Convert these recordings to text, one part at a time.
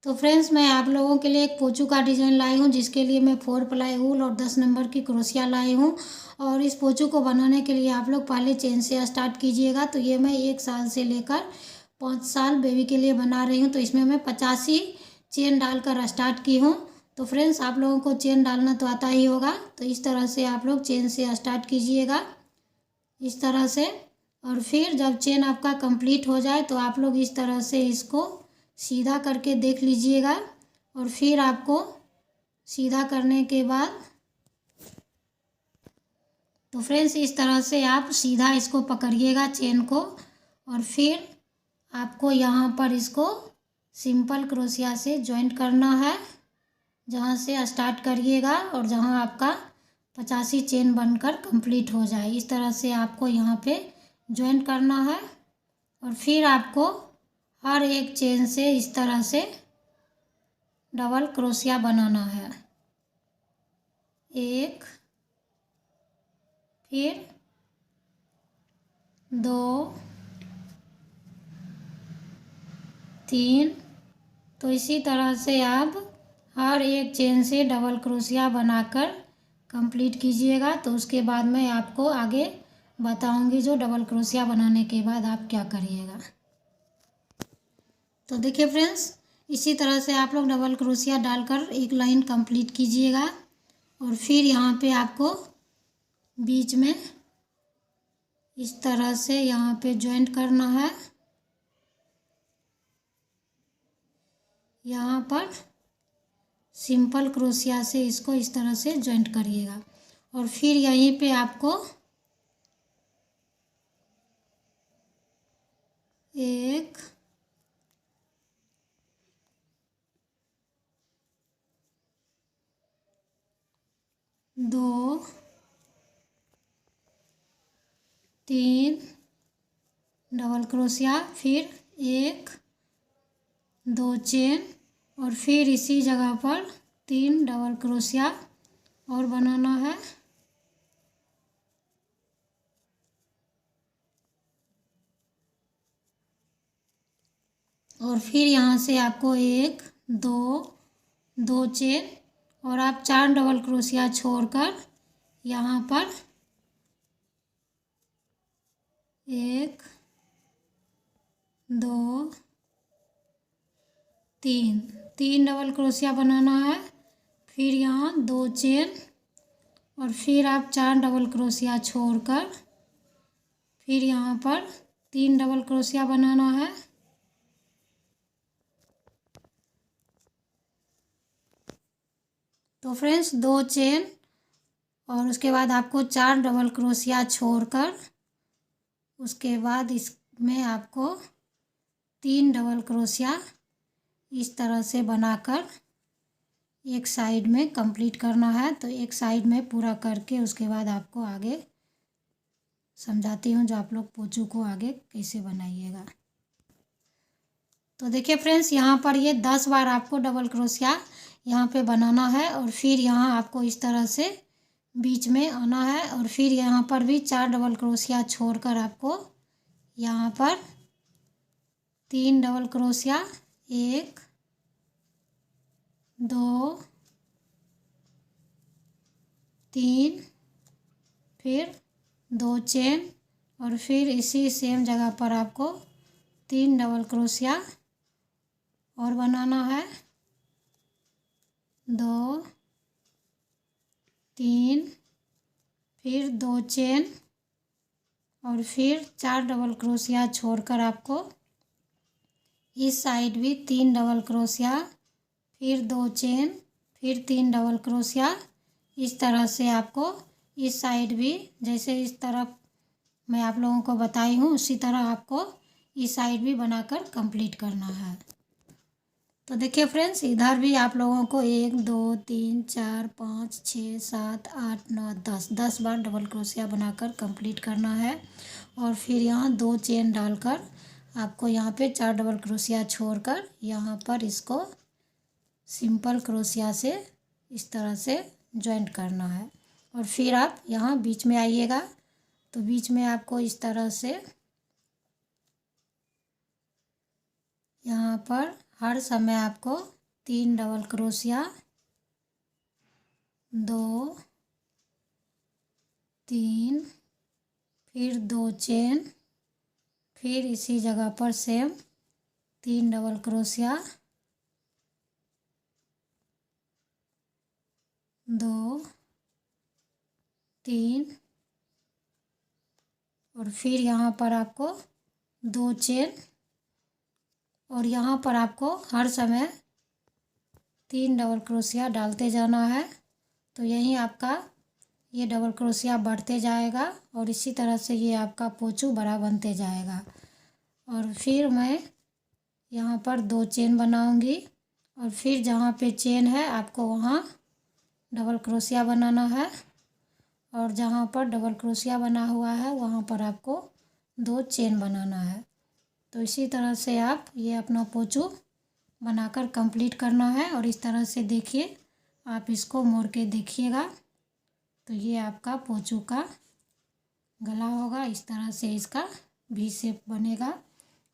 तो फ्रेंड्स, मैं आप लोगों के लिए एक पोंचू का डिज़ाइन लाई हूँ, जिसके लिए मैं 4 प्लाई वूल और 10 नंबर की क्रोशिया लाई हूँ। और इस पोंचू को बनाने के लिए आप लोग पहले चेन से स्टार्ट कीजिएगा। तो ये मैं 1 साल से लेकर 5 साल बेबी के लिए बना रही हूँ। तो इसमें मैं 85 चेन डालकर स्टार्ट की हूँ। तो फ्रेंड्स, आप लोगों को चेन डालना तो आता ही होगा। तो इस तरह से आप लोग चेन से स्टार्ट कीजिएगा, इस तरह से। और फिर जब चेन आपका कंप्लीट हो जाए तो आप लोग इस तरह से इसको सीधा करके देख लीजिएगा। और फिर आपको सीधा करने के बाद तो फ्रेंड्स, इस तरह से आप सीधा इसको पकड़िएगा चेन को। और फिर आपको यहाँ पर इसको सिंपल क्रोशिया से जॉइंट करना है, जहाँ से स्टार्ट करिएगा और जहाँ आपका 85 चेन बनकर कंप्लीट हो जाए। इस तरह से आपको यहाँ पे जॉइंट करना है। और फिर आपको हर एक चेन से इस तरह से डबल क्रोशिया बनाना है। एक, फिर 2, 3। तो इसी तरह से आप हर एक चेन से डबल क्रोशिया बनाकर कंप्लीट कीजिएगा। तो उसके बाद मैं आपको आगे बताऊंगी जो डबल क्रोशिया बनाने के बाद आप क्या करिएगा। तो देखिए फ्रेंड्स, इसी तरह से आप लोग डबल क्रोशिया डालकर एक लाइन कंप्लीट कीजिएगा। और फिर यहाँ पे आपको बीच में इस तरह से यहाँ पे जॉइंट करना है। यहाँ पर सिंपल क्रोशिया से इसको इस तरह से जॉइंट करिएगा। और फिर यहीं पे आपको 1, 2, 3 डबल क्रोशिया, फिर 1, 2 चेन, और फिर इसी जगह पर 3 डबल क्रोशिया और बनाना है। और फिर यहाँ से आपको 1, 2 चेन, और आप 4 डबल क्रोशिया छोड़कर यहाँ पर 1, 2, 3 डबल क्रोशिया बनाना है। फिर यहाँ 2 चेन, और फिर आप 4 डबल क्रोशिया छोड़कर फिर यहाँ पर 3 डबल क्रोशिया बनाना है। तो फ्रेंड्स, 2 चेन और उसके बाद आपको 4 डबल क्रोशिया छोड़कर उसके बाद इसमें आपको 3 डबल क्रोशिया इस तरह से बनाकर एक साइड में कंप्लीट करना है। तो एक साइड में पूरा करके उसके बाद आपको आगे समझाती हूँ जो आप लोग पोंचू को आगे कैसे बनाइएगा। तो देखिए फ्रेंड्स, यहाँ पर ये 10 बार आपको डबल क्रोशिया यहाँ पे बनाना है। और फिर यहाँ आपको इस तरह से बीच में आना है। और फिर यहाँ पर भी 4 डबल क्रोशिया छोड़कर आपको यहाँ पर 3 डबल क्रोशिया, 1, 2, 3, फिर 2 चेन, और फिर इसी सेम जगह पर आपको 3 डबल क्रोशिया और बनाना है। 2, 3, फिर 2 चेन, और फिर 4 डबल क्रोशिया छोड़कर आपको इस साइड भी 3 डबल क्रोशिया, फिर 2 चेन, फिर 3 डबल क्रोशिया। इस तरह से आपको इस साइड भी, जैसे इस तरफ मैं आप लोगों को बताई हूँ, उसी तरह आपको इस साइड भी बनाकर कंप्लीट करना है। तो देखिए फ्रेंड्स, इधर भी आप लोगों को 1, 2, 3, 4, 5, 6, 7, 8, 9, 10 बार डबल क्रोशिया बनाकर कंप्लीट करना है। और फिर यहाँ 2 चेन डालकर आपको यहाँ पे 4 डबल क्रोशिया छोड़कर यहाँ पर इसको सिंपल क्रोशिया से इस तरह से जॉइंट करना है। और फिर आप यहाँ बीच में आइएगा। तो बीच में आपको इस तरह से यहाँ पर हर समय आपको 3 डबल क्रोशिया, 2, 3, फिर 2 चेन, फिर इसी जगह पर सेम 3 डबल क्रोशिया, 2, 3 और फिर यहाँ पर आपको 2 चेन और यहाँ पर आपको हर समय 3 डबल क्रोशिया डालते जाना है। तो यही आपका ये डबल क्रोशिया बढ़ते जाएगा और इसी तरह से ये आपका पोंचू बड़ा बनते जाएगा। और फिर मैं यहाँ पर 2 चेन बनाऊंगी और फिर जहाँ पे चेन है आपको वहाँ डबल क्रोशिया बनाना है और जहाँ पर डबल क्रोशिया बना हुआ है वहाँ पर आपको 2 चेन बनाना है। तो इसी तरह से आप ये अपना पोंचू बनाकर कंप्लीट करना है। और इस तरह से देखिए, आप इसको मोड़ के देखिएगा तो ये आपका पोंचू का गला होगा। इस तरह से इसका वी शेप बनेगा।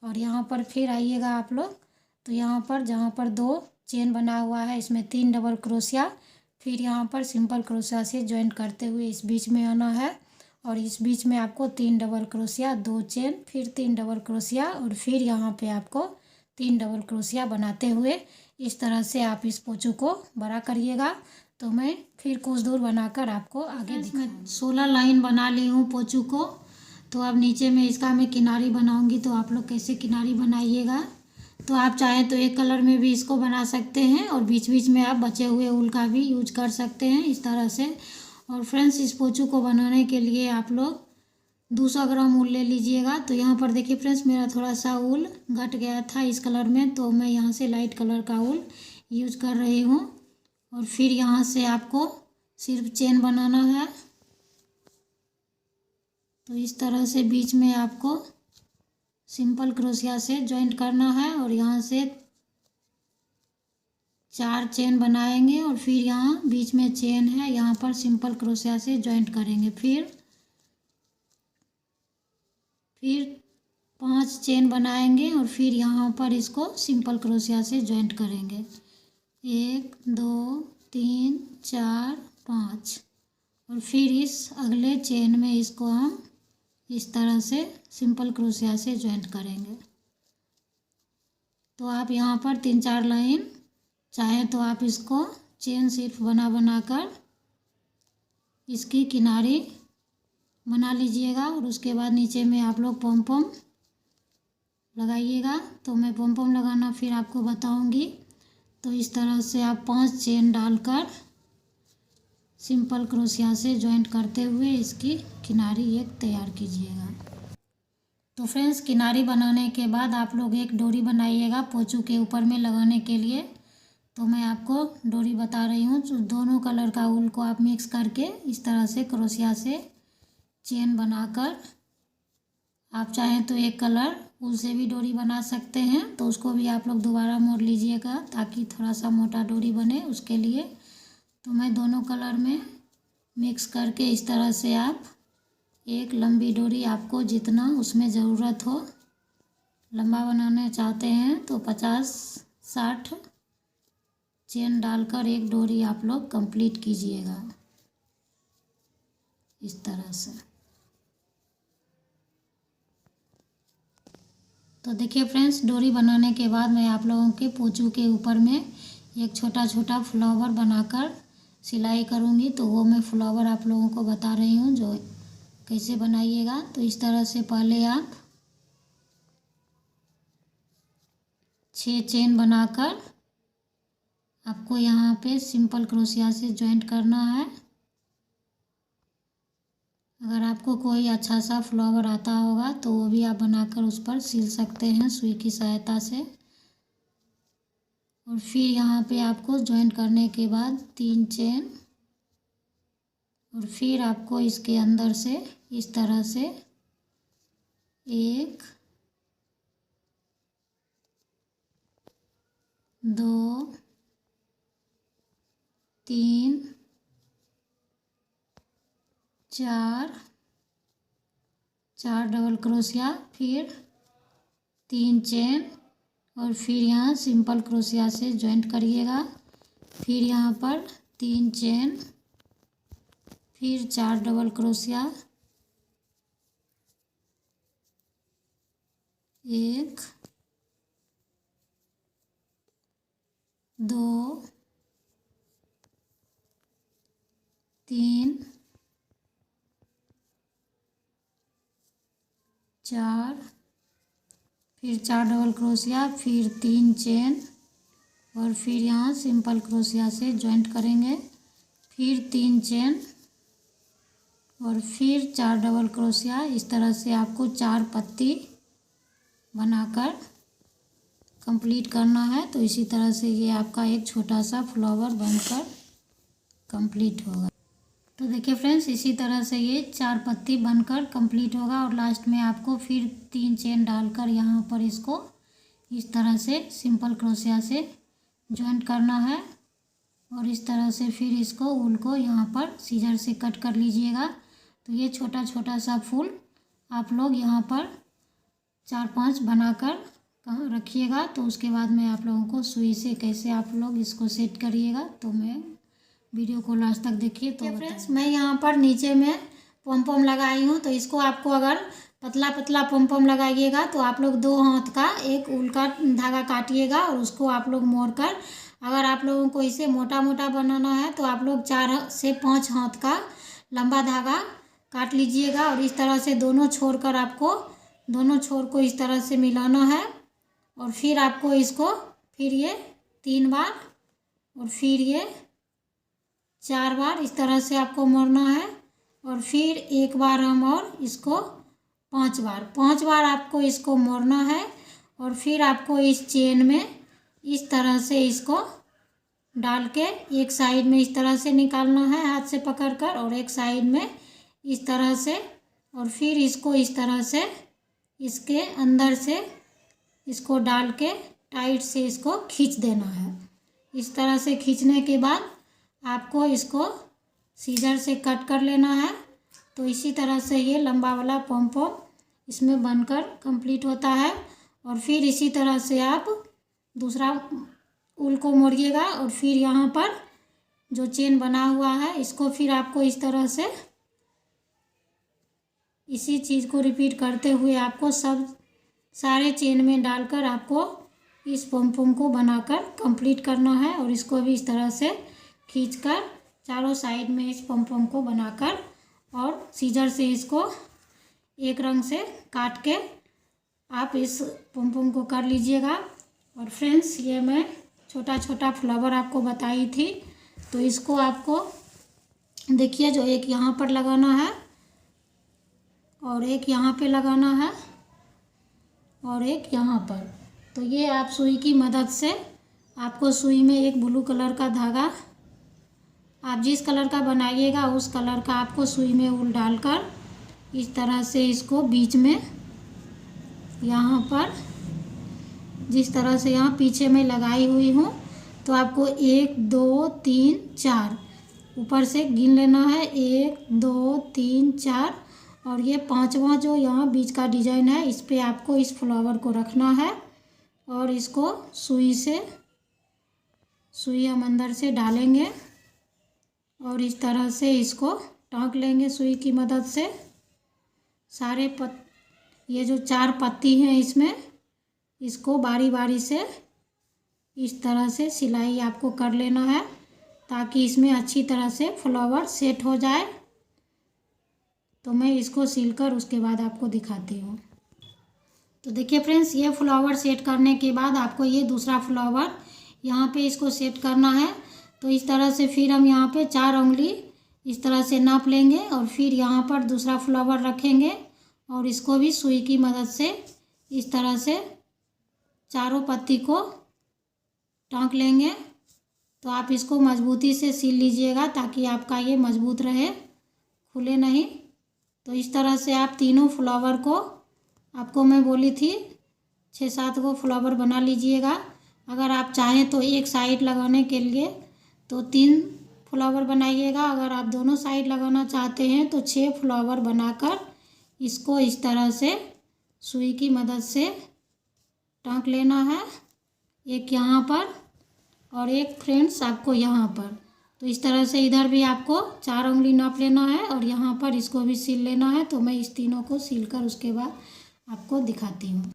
और यहाँ पर फिर आइएगा आप लोग, तो यहाँ पर जहाँ पर 2 चेन बना हुआ है इसमें 3 डबल क्रोशिया, फिर यहाँ पर सिंपल क्रोशिया से जॉइंट करते हुए इस बीच में आना है और इस बीच में आपको 3 डबल क्रोशिया, 2 चेन, फिर 3 डबल क्रोशिया और फिर यहाँ पे आपको 3 डबल क्रोशिया बनाते हुए इस तरह से आप इस पोंचू को बड़ा करिएगा। तो मैं फिर कुछ दूर बनाकर आपको आगे मैं 16 लाइन बना ली हूँ पोंचू को। तो अब नीचे में इसका मैं किनारी बनाऊंगी, तो आप लोग कैसे किनारी बनाइएगा। तो आप चाहें तो एक कलर में भी इसको बना सकते हैं और बीच बीच में आप बचे हुए ऊल का भी यूज कर सकते हैं इस तरह से। और फ्रेंड्स, इस पोंचू को बनाने के लिए आप लोग 200 ग्राम ऊल ले लीजिएगा। तो यहाँ पर देखिए फ्रेंड्स, मेरा थोड़ा सा ऊल घट गया था इस कलर में, तो मैं यहाँ से लाइट कलर का ऊल यूज कर रही हूँ। और फिर यहाँ से आपको सिर्फ चेन बनाना है। तो इस तरह से बीच में आपको सिंपल क्रोशिया से जॉइंट करना है और यहाँ से 4 चेन बनाएंगे और फिर यहाँ बीच में चेन है, यहाँ पर सिंपल क्रोशिया से जॉइंट करेंगे। फिर 5 चेन बनाएंगे और फिर यहाँ पर इसको सिंपल क्रोशिया से जॉइंट करेंगे। 1, 2, 3, 4, 5 और फिर इस अगले चेन में इसको हम इस तरह से सिंपल क्रोशिया से जॉइंट करेंगे। तो आप यहाँ पर 3-4 लाइन चाहे तो आप इसको चेन सिर्फ बना कर इसकी किनारी बना लीजिएगा और उसके बाद नीचे में आप लोग पॉम पॉम लगाइएगा। तो मैं पॉम पॉम लगाना फिर आपको बताऊंगी। तो इस तरह से आप 5 चेन डालकर सिंपल क्रोशिया से जॉइंट करते हुए इसकी किनारी एक तैयार कीजिएगा। तो फ्रेंड्स, किनारी बनाने के बाद आप लोग एक डोरी बनाइएगा पोंचू के ऊपर में लगाने के लिए। तो मैं आपको डोरी बता रही हूँ। तो दोनों कलर का ऊल को आप मिक्स करके इस तरह से क्रोशिया से चेन बनाकर, आप चाहें तो एक कलर ऊल से भी डोरी बना सकते हैं, तो उसको भी आप लोग दोबारा मोड़ लीजिएगा ताकि थोड़ा सा मोटा डोरी बने उसके लिए। तो मैं दोनों कलर में मिक्स करके इस तरह से आप एक लंबी डोरी, आपको जितना उसमें ज़रूरत हो, लंबा बनाना चाहते हैं तो 50-60 चेन डालकर एक डोरी आप लोग कंप्लीट कीजिएगा इस तरह से। तो देखिए फ्रेंड्स, डोरी बनाने के बाद मैं आप लोगों के पोंचू के ऊपर में एक छोटा छोटा फ्लावर बनाकर सिलाई करूँगी। तो वो मैं फ्लावर आप लोगों को बता रही हूँ जो कैसे बनाइएगा। तो इस तरह से पहले आप 6 चेन बनाकर आपको यहाँ पे सिंपल क्रोशिया से जॉइंट करना है। अगर आपको कोई अच्छा सा फ्लावर आता होगा तो वो भी आप बनाकर उस पर सिल सकते हैं सुई की सहायता से। और फिर यहाँ पे आपको जॉइंट करने के बाद 3 चेन और फिर आपको इसके अंदर से इस तरह से 1, 2, 3, 4 डबल क्रोशिया, फिर 3 चेन और फिर यहाँ सिंपल क्रोशिया से जॉइंट करिएगा। फिर यहाँ पर 3 चेन, फिर 4 डबल क्रोशिया, 1 2 3 4, फिर 4 डबल क्रोशिया, फिर 3 चेन और फिर यहाँ सिंपल क्रोशिया से जॉइंट करेंगे। फिर 3 चेन और फिर 4 डबल क्रोशिया। इस तरह से आपको 4 पत्ती बनाकर कंप्लीट करना है। तो इसी तरह से ये आपका एक छोटा सा फ्लावर बनकर कंप्लीट होगा। तो देखिए फ्रेंड्स, इसी तरह से ये 4 पत्ती बनकर कंप्लीट होगा और लास्ट में आपको फिर 3 चेन डालकर यहाँ पर इसको इस तरह से सिंपल क्रोशिया से जॉइंट करना है। और इस तरह से फिर इसको ऊल को यहाँ पर सीजर से कट कर लीजिएगा। तो ये छोटा छोटा सा फूल आप लोग यहाँ पर 4-5 बनाकर रखिएगा। तो उसके बाद मैं आप लोगों को सुई से कैसे आप लोग इसको सेट करिएगा, तो मैं वीडियो को लास्ट तक देखिए। तो फ्रेंड्स, मैं यहाँ पर नीचे में पॉम पॉम लगाई हूँ। तो इसको आपको अगर पतला पतला पॉम पॉम लगाइएगा तो आप लोग 2 हाथ का एक ऊल का धागा काटिएगा और उसको आप लोग मोड़कर, अगर आप लोगों को इसे मोटा मोटा बनाना है तो आप लोग 4 से 5 हाथ का लंबा धागा काट लीजिएगा। और इस तरह से दोनों छोर को इस तरह से मिलाना है। और फिर आपको इसको फिर ये 3 बार और फिर ये 4 बार इस तरह से आपको मोड़ना है। और फिर 1 बार हम और इसको 5 बार आपको इसको मोड़ना है। और फिर आपको इस चेन में इस तरह से इसको डाल के एक साइड में इस तरह से निकालना है हाथ से पकड़कर, और एक साइड में इस तरह से, और फिर इसको इस तरह से इसके अंदर से इसको डाल के टाइट से इसको खींच देना है। इस तरह से खींचने के बाद आपको इसको सीजर से कट कर लेना है। तो इसी तरह से ये लंबा वाला पॉम पॉम इसमें बनकर कंप्लीट होता है। और फिर इसी तरह से आप दूसरा ऊल को मोड़िएगा और फिर यहाँ पर जो चेन बना हुआ है इसको फिर आपको इस तरह से इसी चीज़ को रिपीट करते हुए आपको सारे चेन में डालकर आपको इस पॉम पॉम को बनाकर कंप्लीट करना है। और इसको भी इस तरह से खींचकर चारों साइड में इस पॉम पॉम को बनाकर और सीजर से इसको एक रंग से काट के आप इस पॉम पॉम को कर लीजिएगा। और फ्रेंड्स, ये मैं छोटा छोटा फ्लावर आपको बताई थी। तो इसको आपको देखिए, जो एक यहाँ पर लगाना है और एक यहाँ पे लगाना है और एक यहाँ पर। तो ये आप सुई की मदद से आपको सुई में एक ब्लू कलर का धागा, आप जिस कलर का बनाइएगा उस कलर का आपको सुई में ऊल डालकर इस तरह से इसको बीच में यहाँ पर जिस तरह से यहाँ पीछे में लगाई हुई हूँ, तो आपको 1 2 3 4 ऊपर से गिन लेना है। 1 2 3 4 और ये 5वां जो यहाँ बीच का डिजाइन है इस पे आपको इस फ्लावर को रखना है। और इसको सुई हम अंदर से डालेंगे और इस तरह से इसको टाँक लेंगे सुई की मदद से। ये जो 4 पत्ती हैं इसमें इसको बारी बारी से इस तरह से सिलाई आपको कर लेना है ताकि इसमें अच्छी तरह से फ्लावर सेट हो जाए। तो मैं इसको सिलकर उसके बाद आपको दिखाती हूँ। तो देखिए फ्रेंड्स, ये फ्लावर सेट करने के बाद आपको ये दूसरा फ्लावर यहाँ पे इसको सेट करना है। तो इस तरह से फिर हम यहाँ पे 4 उंगली इस तरह से नाप लेंगे और फिर यहाँ पर दूसरा फ्लावर रखेंगे और इसको भी सुई की मदद से इस तरह से चारों पत्ती को टाँक लेंगे। तो आप इसको मजबूती से सिल लीजिएगा ताकि आपका ये मजबूत रहे, खुले नहीं। तो इस तरह से आप तीनों फ्लावर को, आपको मैं बोली थी 6-7 को फ्लावर बना लीजिएगा। अगर आप चाहें तो एक साइड लगाने के लिए तो 3 फ्लावर बनाइएगा। अगर आप दोनों साइड लगाना चाहते हैं तो 6 फ्लावर बनाकर इसको इस तरह से सुई की मदद से टाँक लेना है एक यहाँ पर और एक फ्रेंड्स आपको यहाँ पर। तो इस तरह से इधर भी आपको 4 उंगली नाप लेना है और यहाँ पर इसको भी सील लेना है। तो मैं इस तीनों को सील कर उसके बाद आपको दिखाती हूँ।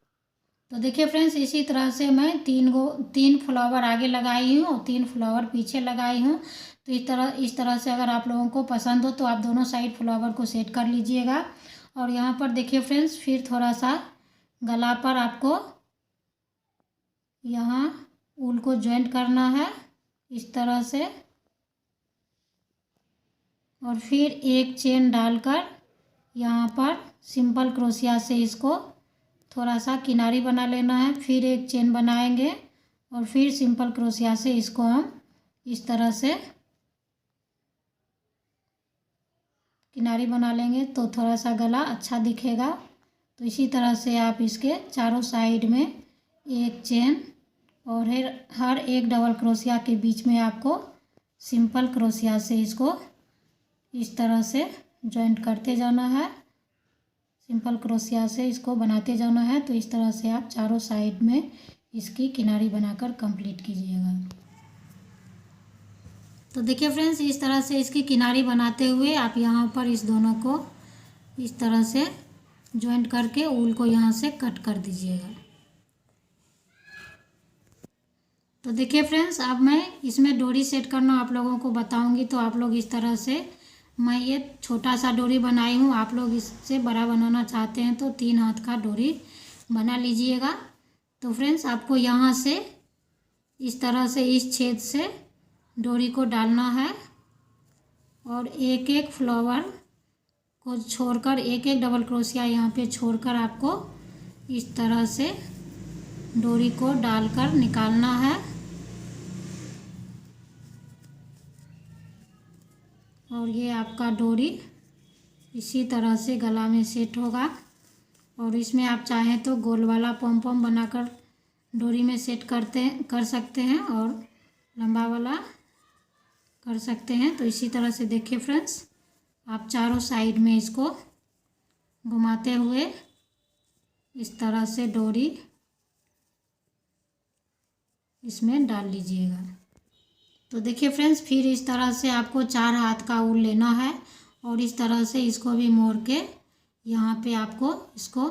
तो देखिए फ्रेंड्स, इसी तरह से मैं 3 फ्लावर आगे लगाई हूँ और 3 फ्लावर पीछे लगाई हूँ। तो इस तरह से अगर आप लोगों को पसंद हो तो आप दोनों साइड फ्लावर को सेट कर लीजिएगा। और यहाँ पर देखिए फ्रेंड्स, फिर थोड़ा सा गला पर आपको यहाँ ऊल को जॉइंट करना है इस तरह से, और फिर एक चेन डालकर यहाँ पर सिंपल क्रोशिया से इसको थोड़ा सा किनारी बना लेना है। फिर एक चेन बनाएंगे और फिर सिंपल क्रोशिया से इसको हम इस तरह से किनारी बना लेंगे तो थोड़ा सा गला अच्छा दिखेगा। तो इसी तरह से आप इसके चारों साइड में एक चेन और हर एक डबल क्रोशिया के बीच में आपको सिंपल क्रोशिया से इसको इस तरह से जॉइंट करते जाना है। सिंपल क्रोशिया से इसको बनाते जाना है। तो इस तरह से आप चारों साइड में इसकी किनारी बनाकर कंप्लीट कीजिएगा। तो देखिए फ्रेंड्स, इस तरह से इसकी किनारी बनाते हुए आप यहाँ पर इस दोनों को इस तरह से जॉइंट करके ऊल को यहाँ से कट कर दीजिएगा। तो देखिए फ्रेंड्स, अब मैं इसमें डोरी सेट करना आप लोगों को बताऊंगी। तो आप लोग इस तरह से, मैं ये छोटा सा डोरी बनाई हूँ, आप लोग इससे बड़ा बनाना चाहते हैं तो 3 हाथ का डोरी बना लीजिएगा। तो फ्रेंड्स, आपको यहाँ से इस तरह से इस छेद से डोरी को डालना है और एक एक फ्लावर को छोड़कर एक एक डबल क्रोशिया यहाँ पे छोड़कर आपको इस तरह से डोरी को डालकर निकालना है। और ये आपका डोरी इसी तरह से गला में सेट होगा। और इसमें आप चाहें तो गोल वाला पॉम पॉम बनाकर डोरी में सेट कर सकते हैं और लंबा वाला कर सकते हैं। तो इसी तरह से देखिए फ्रेंड्स, आप चारों साइड में इसको घुमाते हुए इस तरह से डोरी इसमें डाल लीजिएगा। तो देखिए फ्रेंड्स, फिर इस तरह से आपको 4 हाथ का ऊल लेना है और इस तरह से इसको भी मोड़ के यहाँ पे आपको इसको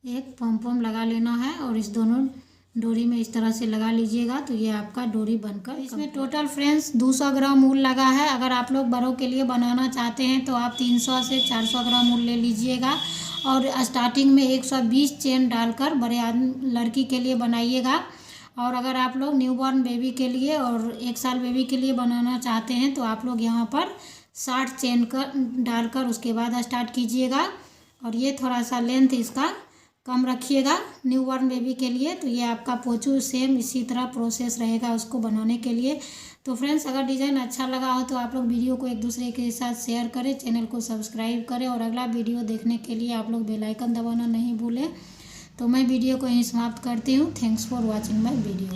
एक पॉम पॉम लगा लेना है और इस दोनों डोरी में इस तरह से लगा लीजिएगा। तो ये आपका डोरी बनकर, इसमें टोटल फ्रेंड्स 200 ग्राम ऊल लगा है। अगर आप लोग बड़ों के लिए बनाना चाहते हैं तो आप 300 से 400 ग्राम ऊल ले लीजिएगा। और स्टार्टिंग में 120 चेन डालकर बड़े लड़की के लिए बनाइएगा। और अगर आप लोग न्यूबॉर्न बेबी के लिए और 1 साल बेबी के लिए बनाना चाहते हैं तो आप लोग यहाँ पर 60 चेन डालकर उसके बाद स्टार्ट कीजिएगा। और ये थोड़ा सा लेंथ इसका कम रखिएगा न्यूबॉर्न बेबी के लिए। तो ये आपका पोचू सेम इसी तरह प्रोसेस रहेगा उसको बनाने के लिए। तो फ्रेंड्स, अगर डिज़ाइन अच्छा लगा हो तो आप लोग वीडियो को एक दूसरे के साथ शेयर करें, चैनल को सब्सक्राइब करें और अगला वीडियो देखने के लिए आप लोग बेल आइकन दबाना नहीं भूलें। तो मैं वीडियो को यहीं समाप्त करती हूँ। Thanks for watching my video.